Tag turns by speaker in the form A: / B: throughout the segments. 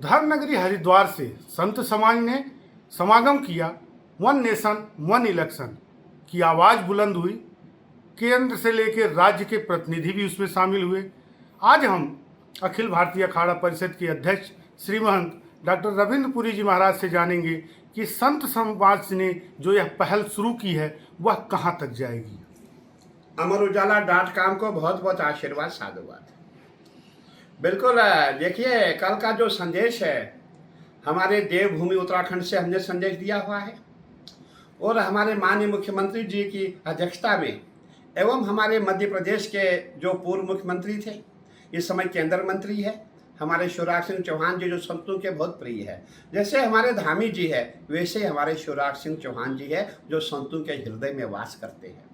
A: धर्मनगरी हरिद्वार से संत समाज ने समागम किया। वन नेशन वन इलेक्शन की आवाज़ बुलंद हुई। केंद्र से लेकर राज्य के प्रतिनिधि भी उसमें शामिल हुए। आज हम अखिल भारतीय अखाड़ा परिषद के अध्यक्ष श्री महंत डॉक्टर रविंद्र पुरी जी महाराज से जानेंगे कि संत समाज ने जो यह पहल शुरू की है वह कहाँ तक जाएगी।
B: अमरउजाला.com को बहुत बहुत आशीर्वाद, साधुवाद। बिल्कुल, देखिए, कल का जो संदेश है हमारे देवभूमि उत्तराखंड से हमने संदेश दिया हुआ है और हमारे माननीय मुख्यमंत्री जी की अध्यक्षता में एवं हमारे मध्य प्रदेश के जो पूर्व मुख्यमंत्री थे, इस समय केंद्र मंत्री है, हमारे शिवराज सिंह चौहान जी जो संतों के बहुत प्रिय है। जैसे हमारे धामी जी है वैसे हमारे शिवराज सिंह चौहान जी है जो संतों के हृदय में वास करते हैं।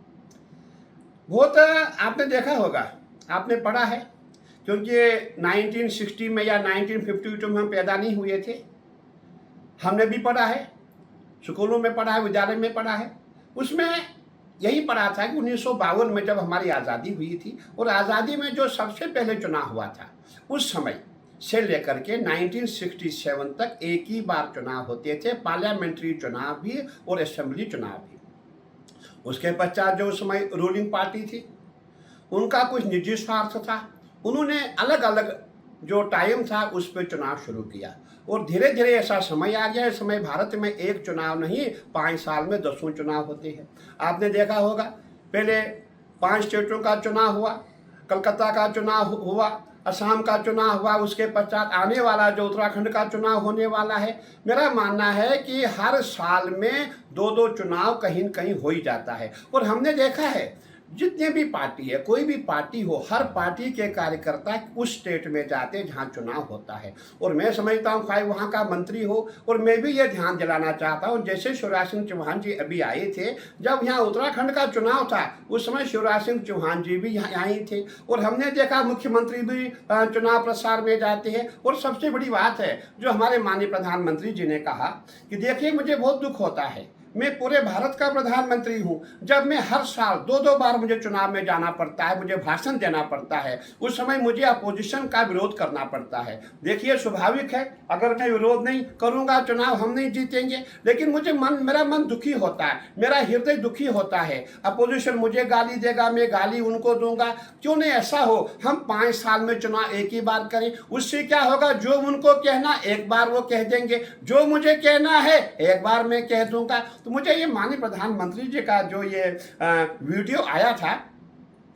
B: बहुत आपने देखा होगा, आपने पढ़ा है, क्योंकि 1960 में या 1952 में हम पैदा नहीं हुए थे। हमने भी पढ़ा है, स्कूलों में पढ़ा है, विद्यालय में पढ़ा है। उसमें यही पढ़ा था कि 1952 में जब हमारी आज़ादी हुई थी और आज़ादी में जो सबसे पहले चुनाव हुआ था, उस समय से लेकर के 1967 तक एक ही बार चुनाव होते थे, पार्लियामेंट्री चुनाव भी और असेंबली चुनाव भी। उसके पश्चात जो उस समय रूलिंग पार्टी थी, उनका कुछ निजी स्वार्थ था, उन्होंने अलग अलग जो टाइम था उस पर चुनाव शुरू किया और धीरे धीरे ऐसा समय आ गया। इस समय भारत में एक चुनाव नहीं, 5 साल में 10 चुनाव होते हैं। आपने देखा होगा, पहले 5 स्टेटों का चुनाव हुआ, कलकत्ता का चुनाव हुआ, असम का चुनाव हुआ, उसके पश्चात आने वाला जो उत्तराखंड का चुनाव होने वाला है। मेरा मानना है कि हर साल में 2-2 चुनाव कहीं न कहीं हो ही जाता है। और हमने देखा है जितने भी पार्टी है, कोई भी पार्टी हो, हर पार्टी के कार्यकर्ता उस स्टेट में जाते हैं जहाँ चुनाव होता है। और मैं समझता हूँ चाहे वहाँ का मंत्री हो, और मैं भी ये ध्यान दिलाना चाहता हूँ, जैसे शिवराज सिंह चौहान जी अभी आए थे, जब यहाँ उत्तराखंड का चुनाव था उस समय शिवराज सिंह चौहान जी भी यहाँ आए थे और हमने देखा मुख्यमंत्री भी चुनाव प्रसार में जाते हैं। और सबसे बड़ी बात है जो हमारे माननीय प्रधानमंत्री जी ने कहा कि देखिए, मुझे बहुत दुख होता है, मैं पूरे भारत का प्रधानमंत्री हूं, जब मैं हर साल 2-2 बार मुझे चुनाव में जाना पड़ता है, मुझे भाषण देना पड़ता है, उस समय मुझे अपोजिशन का विरोध करना पड़ता है। देखिए, स्वाभाविक है, अगर मैं विरोध नहीं करूंगा चुनाव हम नहीं जीतेंगे, लेकिन मेरा मन दुखी होता है, मेरा हृदय दुखी होता है। अपोजिशन मुझे गाली देगा, मैं गाली उनको दूंगा, क्यों नहीं ऐसा हो, हम 5 साल में चुनाव एक ही बार करें। उससे क्या होगा, जो उनको कहना एक बार वो कह देंगे, जो मुझे कहना है एक बार मैं कह दूंगा। तो मुझे ये माननीय प्रधानमंत्री जी का जो ये वीडियो आया था,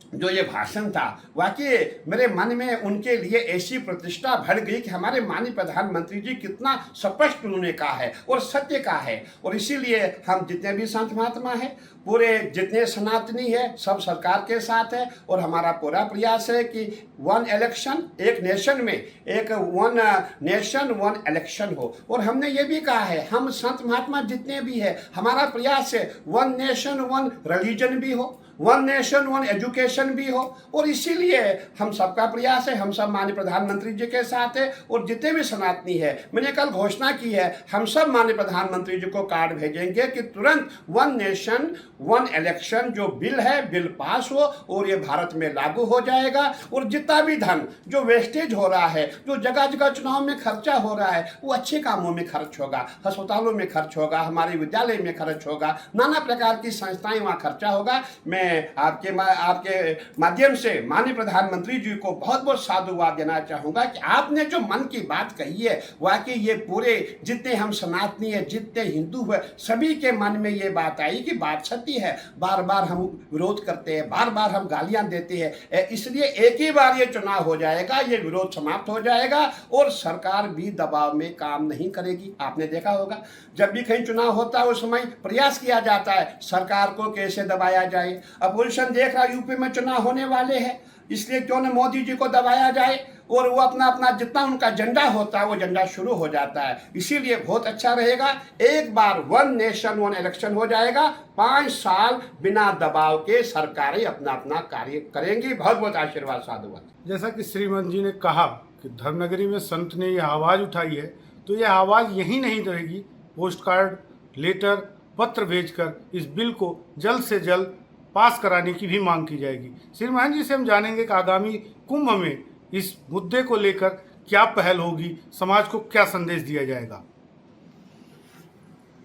B: जो ये भाषण था, वाकई मेरे मन में उनके लिए ऐसी प्रतिष्ठा भर गई कि हमारे माननीय प्रधानमंत्री जी कितना स्पष्ट उन्होंने कहा है और सत्य का है। और इसीलिए हम जितने भी संत महात्मा हैं, पूरे जितने सनातनी है, सब सरकार के साथ है और हमारा पूरा प्रयास है कि वन इलेक्शन एक नेशन में, एक वन नेशन वन इलेक्शन हो। और हमने ये भी कहा है, हम संत महात्मा जितने भी है, हमारा प्रयास है वन नेशन वन रिलीजन भी हो, वन नेशन वन एजुकेशन भी हो। और इसीलिए हम सबका प्रयास है, हम सब माननीय प्रधानमंत्री जी के साथ है और जितने भी सनातनी है, मैंने कल घोषणा की है, हम सब माननीय प्रधानमंत्री जी को कार्ड भेजेंगे कि तुरंत वन नेशन वन इलेक्शन जो बिल है, बिल पास हो और ये भारत में लागू हो जाएगा। और जितना भी धन जो वेस्टेज हो रहा है, जो जगह जगह चुनाव में खर्चा हो रहा है, वो अच्छे कामों में खर्च होगा, अस्पतालों में खर्च होगा, हमारे विद्यालय में खर्च होगा, नाना प्रकार की संस्थाएं वहाँ खर्चा होगा। मैं आपके माध्यम से माननीय प्रधानमंत्री जी को बहुत बहुत साधुवाद देना चाहूंगा कि आपने जो मन की बात कही है, वाकई ये पूरे जितने हम सनातनी है, जितने हिंदू है, सभी के मन में ये बात आई कि बात सत्य है। बार बार हम विरोध करते हैं, बार बार हम गालियां देते हैं, इसलिए एक ही बार ये चुनाव हो जाएगा, ये विरोध समाप्त हो जाएगा और सरकार भी दबाव में काम नहीं करेगी। आपने देखा होगा, जब भी कहीं चुनाव होता है उस समय प्रयास किया जाता है सरकार को कैसे दबाया जाए। अपोजिशन देख रहा यूपी में चुनाव होने वाले हैं, इसलिए क्यों न मोदी जी को दबाया जाए, और वो अपना अपना जितना उनका झंडा होता है वो झंडा शुरू हो जाता है। इसीलिए बहुत अच्छा रहेगा, एक बार वन नेशन वन इलेक्शन हो जाएगा, 5 साल बिना दबाव के सरकारें अपना अपना कार्य करेंगी। बहुत बहुत आशीर्वाद, साधुवाद।
A: जैसा कि श्रीमंत जी ने कहा कि धर्मनगरी में संत ने यह आवाज़ उठाई है, तो यह आवाज़ यहीं नहीं रहेगी। पोस्ट कार्ड, लेटर, पत्र भेजकर इस बिल को जल्द से जल्द पास कराने की भी मांग की जाएगी। श्री महंत जी से हम जानेंगे कि आगामी कुंभ में इस मुद्दे को लेकर क्या पहल होगी, समाज को क्या संदेश दिया जाएगा?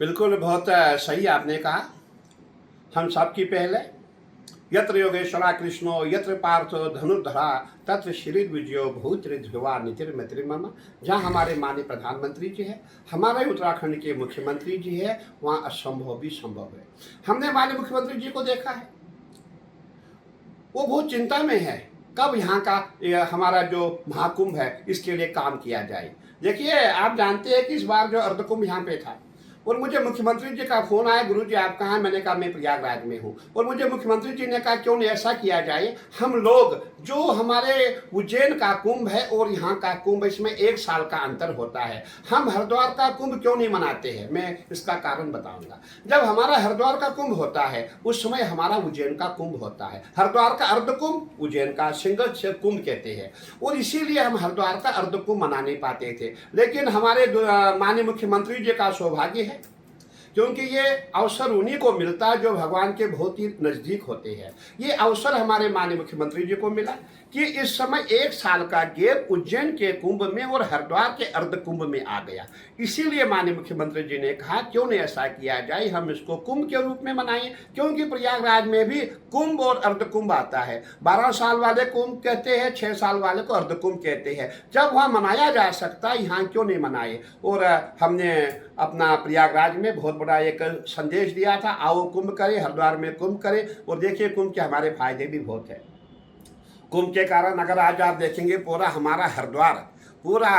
B: बिल्कुल, बहुत सही आपने कहा। हम सबकी पहल है, यत्र योगेश्वरा कृष्णो यत्र पार्थो धनुर्धरा तत्र श्री विजयो भूतृध्रुवा नितिर्मतिर्मम। जहाँ हमारे माननीय प्रधानमंत्री जी है, हमारे उत्तराखंड के मुख्यमंत्री जी है, वहाँ असंभव भी संभव है। हमने माननीय मुख्यमंत्री जी को देखा है, वो बहुत चिंता में है कब यहाँ का हमारा जो महाकुंभ है इसके लिए काम किया जाए। देखिए, आप जानते हैं कि इस बार जो अर्धकुंभ यहाँ पे था और मुझे मुख्यमंत्री जी का फोन आया, गुरु जी आप कहाँ हैं? मैंने कहा मैं प्रयागराज में हूँ। और मुझे मुख्यमंत्री जी ने कहा क्यों नहीं ऐसा किया जाए, हम लोग जो हमारे उज्जैन का कुंभ है और यहाँ का कुंभ, इसमें 1 साल का अंतर होता है, हम हरिद्वार का कुंभ क्यों नहीं मनाते हैं? मैं इसका कारण बताऊंगा। जब हमारा हरिद्वार का कुंभ होता है उस समय हमारा उज्जैन का कुंभ होता है। हरिद्वार का अर्ध कुंभ, उज्जैन का सिंगल कुंभ कहते हैं, और इसीलिए हम हरिद्वार का अर्ध कुंभ मना नहीं पाते थे। लेकिन हमारे माननीय मुख्यमंत्री जी का सौभाग्य है, क्योंकि ये अवसर उन्हीं को मिलता है जो भगवान के बहुत ही नजदीक होते हैं। ये अवसर हमारे माननीय मुख्यमंत्री जी को मिला कि इस समय 1 साल का गैप उज्जैन के कुंभ में और हरिद्वार के अर्ध कुंभ में आ गया। इसीलिए माननीय मुख्यमंत्री जी ने कहा क्यों नहीं ऐसा किया जाए, हम इसको कुंभ के रूप में मनाएं, क्योंकि प्रयागराज में भी कुंभ और अर्ध कुंभ आता है। 12 साल वाले कुंभ कहते हैं, 6 साल वाले को अर्ध कुंभ कहते हैं। जब वहाँ मनाया जा सकता है, यहाँ क्यों नहीं मनाए? और हमने अपना प्रयागराज में बहुत बड़ा एक संदेश दिया था, आओ कुंभ करें, हरिद्वार में कुंभ करें। और देखिए, कुंभ के हमारे फायदे भी बहुत है। कुंभ के कारण अगर आज आप देखेंगे पूरा हमारा हरिद्वार पूरा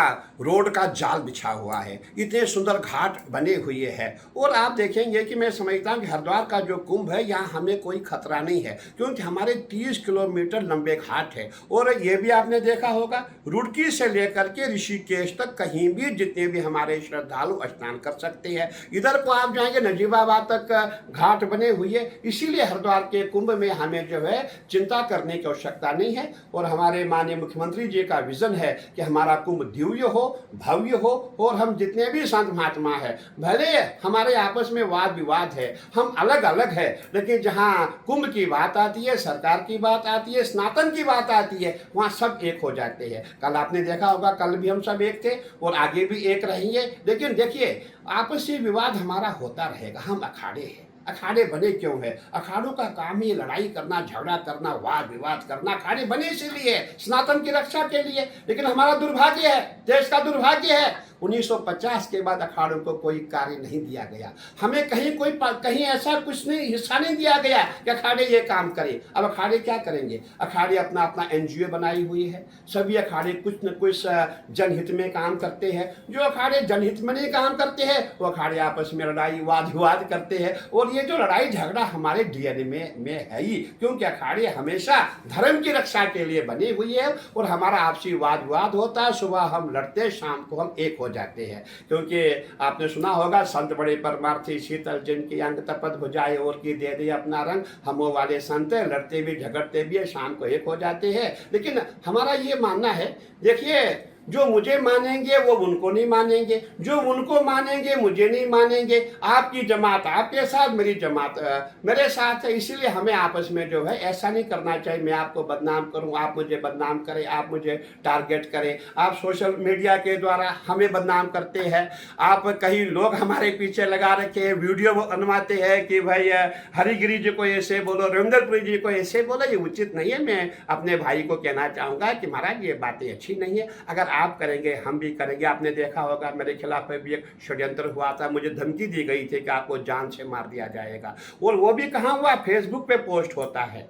B: रोड का जाल बिछा हुआ है, इतने सुंदर घाट बने हुए हैं। और आप देखेंगे कि मैं समझता हूँ कि हरिद्वार का जो कुंभ है यहाँ हमें कोई खतरा नहीं है, क्योंकि हमारे 30 किलोमीटर लंबे घाट है। और ये भी आपने देखा होगा, रुड़की से लेकर के ऋषिकेश तक कहीं भी जितने भी हमारे श्रद्धालु स्नान कर सकते हैं। इधर को आप जाएंगे नजीबाबाद तक घाट बने हुए, इसीलिए हरिद्वार के कुंभ में हमें जो है चिंता करने की आवश्यकता नहीं है। और हमारे माननीय मुख्यमंत्री जी का विजन है कि हमारा कुंभ दिव्य हो, भव्य हो, और हम जितने भी संत महात्मा है, भले हमारे आपस में वाद विवाद है, हम अलग अलग है, लेकिन जहाँ कुंभ की बात आती है, सरकार की बात आती है, सनातन की बात आती है, वहाँ सब एक हो जाते हैं। कल आपने देखा होगा, कल भी हम सब एक थे और आगे भी एक रहेंगे। लेकिन देखिए, आपसी विवाद हमारा होता रहेगा, हम अखाड़े हैं। अखाड़े बने क्यों है? अखाड़ों का काम ही लड़ाई करना, झगड़ा करना, वाद विवाद करना। अखाड़े बने इसीलिए सनातन की रक्षा के लिए। लेकिन हमारा दुर्भाग्य है, देश का दुर्भाग्य है, 1950 के बाद अखाड़ों को कोई कार्य नहीं दिया गया। हमें कहीं ऐसा कुछ नहीं, हिस्सा नहीं दिया गया कि अखाड़े ये काम करें। अब अखाड़े क्या करेंगे? अखाड़े अपना अपना NGO बनाई हुई है। सभी अखाड़े कुछ न कुछ जनहित में काम करते हैं। जो अखाड़े जनहित में नहीं काम करते हैं वो अखाड़े आपस में लड़ाई वाद विवाद करते हैं। और ये जो लड़ाई झगड़ा हमारे DNA में है ही, क्योंकि अखाड़े हमेशा धर्म की रक्षा के लिए बने हुए है। और हमारा आपसी वाद विवाद होता है, सुबह हम लड़ते, शाम को हम एक हो जाते हैं। क्योंकि आपने सुना होगा, संत बड़े परमार्थी शीतल जिनकी अंग तपत भुजाए और की दे दे अपना रंग। हम वो वाले संत हैं, लड़ते भी झगड़ते भी है, शाम को एक हो जाते हैं। लेकिन हमारा ये मानना है, देखिए, जो मुझे मानेंगे वो उनको नहीं मानेंगे, जो उनको मानेंगे मुझे नहीं मानेंगे। आपकी जमात आपके साथ, मेरी जमात मेरे साथ है। इसीलिए हमें आपस में जो है ऐसा नहीं करना चाहिए, मैं आपको बदनाम करूं, आप मुझे बदनाम करें, आप मुझे टारगेट करें। आप सोशल मीडिया के द्वारा हमें बदनाम करते हैं। आप कई लोग हमारे पीछे लगा रखे हैं, वीडियो बनवाते हैं कि भाई हरिगिरी जी को ऐसे बोलो, रविंद्रपुरी जी को ऐसे बोलो। ये उचित नहीं है। मैं अपने भाई को कहना चाहूँगा कि महाराज ये बातें अच्छी नहीं है। अगर आप करेंगे हम भी करेंगे। आपने देखा होगा, मेरे खिलाफ भी एक षड्यंत्र हुआ था, मुझे धमकी दी गई थी कि आपको जान से मार दिया जाएगा। और वो भी कहाँ हुआ? फेसबुक पे पोस्ट होता है।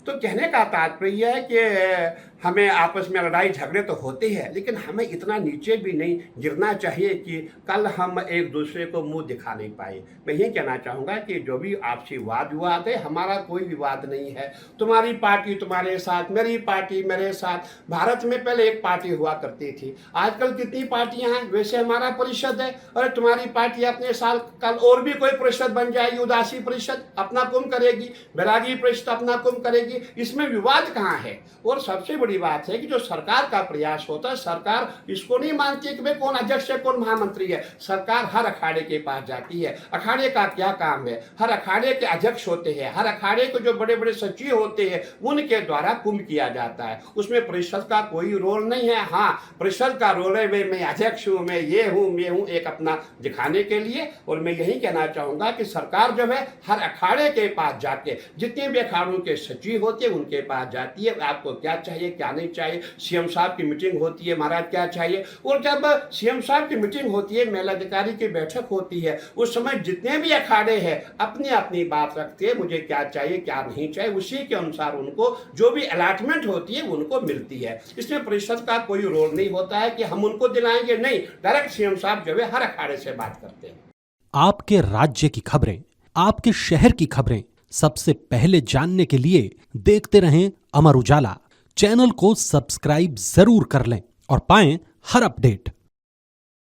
B: तो कहने का तात्पर्य है कि हमें आपस में लड़ाई झगड़े तो होते हैं, लेकिन हमें इतना नीचे भी नहीं गिरना चाहिए कि कल हम एक दूसरे को मुंह दिखा नहीं पाए। मैं ये कहना चाहूँगा कि जो भी आपसी वाद विवाद है, हमारा कोई विवाद नहीं है। तुम्हारी पार्टी तुम्हारे साथ, मेरी पार्टी मेरे साथ। भारत में पहले एक पार्टी हुआ करती थी, आजकल कितनी पार्टियां हैं? वैसे हमारा परिषद है, और तुम्हारी पार्टी अपने साल कल और भी कोई परिषद बन जाएगी, उदासी परिषद अपना कुंभ करेगी, बैरागी परिषद अपना कुंभ करेगी, चाहिए, इसमें विवाद कहाँ है। और सबसे बड़ी बात है कि जो सरकार का प्रयास होता है, सरकार इसको नहीं मानती कि भाई कौन अध्यक्ष है कौन महामंत्री है। सरकार हर अखाड़े के पास जाती है। अखाड़े का क्या काम है, हर अखाड़े के अध्यक्ष होते हैं, हर अखाड़े के जो बड़े बड़े सचिव होते हैं उनके द्वारा कुंभ किया जाता है। उसमें परिषद का कोई रोल नहीं है। हाँ, परिषद का रोल है मैं अध्यक्ष हूँ, मैं ये हूँ एक अपना दिखाने के लिए। और मैं यही कहना चाहूंगा कि सरकार जो है हर अखाड़े के पास जाके, जितने भी अखाड़ों के सचिव होते हैं उनके पास जाती है, आपको क्या चाहिए क्या नहीं चाहिए। सीएम साहब की मीटिंग होती है, महाराज क्या चाहिए। और जब सीएम साहब की मीटिंग होती है, मेलाधिकारी की बैठक होती है, उस समय जितने भी अखाड़े हैं अपनी अपनी बात रखते हैं, मुझे क्या चाहिए क्या नहीं चाहिए, उसी के अनुसार उनको जो भी अलॉटमेंट होती है उनको मिलती है। इसमें परिषद का कोई रोल नहीं होता है कि हम उनको दिलाएंगे, नहीं, डायरेक्ट सीएम साहब जो है हर अखाड़े से बात करते हैं।
C: आपके राज्य की खबरें, आपके शहर की खबरें सबसे पहले जानने के लिए देखते रहें अमर उजाला। चैनल को सब्सक्राइब जरूर कर लें और पाएं हर अपडेट।